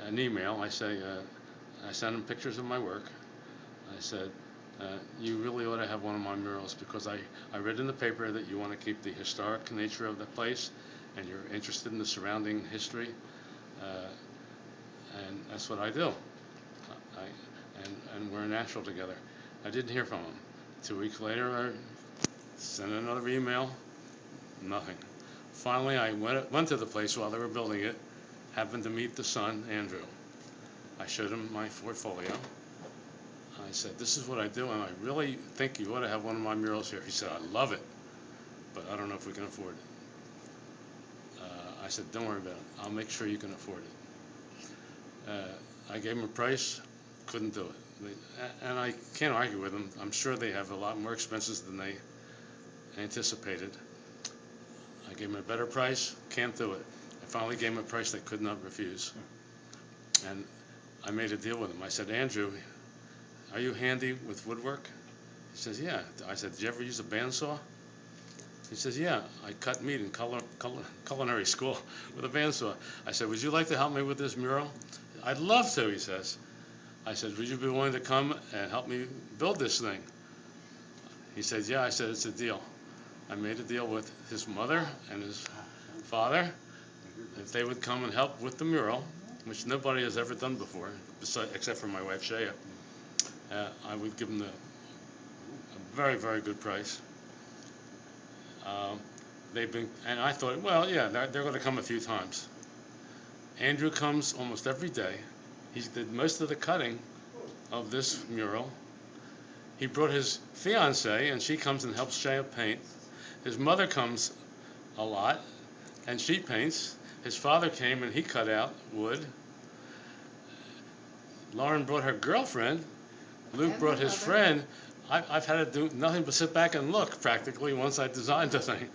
an email. I sent him pictures of my work. I said, you really ought to have one of my murals because I read in the paper that you want to keep the historic nature of the place and you're interested in the surrounding history. Uh, and that's what I do. And we're natural together. I didn't hear from him. 2 weeks later, I sent another email. Nothing. Finally, I went to the place while they were building it. Happened to meet the son, Andrew. I showed him my portfolio. I said, "This is what I do, and I really think you ought to have one of my murals here." He said, "I love it, but I don't know if we can afford it." I said, "Don't worry about it. I'll make sure you can afford it." I gave him a price. Couldn't do it. And I can't argue with them. I'm sure they have a lot more expenses than they anticipated. I gave them a better price. Can't do it. I finally gave them a price they could not refuse. And I made a deal with him. I said, "Andrew, are you handy with woodwork?" He says, "Yeah." I said, "Did you ever use a bandsaw?" He says, "Yeah, I cut meat in culinary school with a bandsaw." I said, "Would you like to help me with this mural?" "I'd love to," he says. I said, "Would you be willing to come and help me build this thing?" He said, "Yeah." I said, "It's a deal." I made a deal with his mother and his father. If they would come and help with the mural, which nobody has ever done before, except for my wife, Shea, I would give them a very, very good price. Um, and I thought, well, yeah, they're going to come a few times. Andrew comes almost every day. He did most of the cutting of this mural. He brought his fiance, and she comes and helps Shea paint. His mother comes a lot, and she paints. His father came and he cut out wood. Lauren brought her girlfriend. Luke And my brought his mother. friend. I've had to do nothing but sit back and look practically once I designed the thing.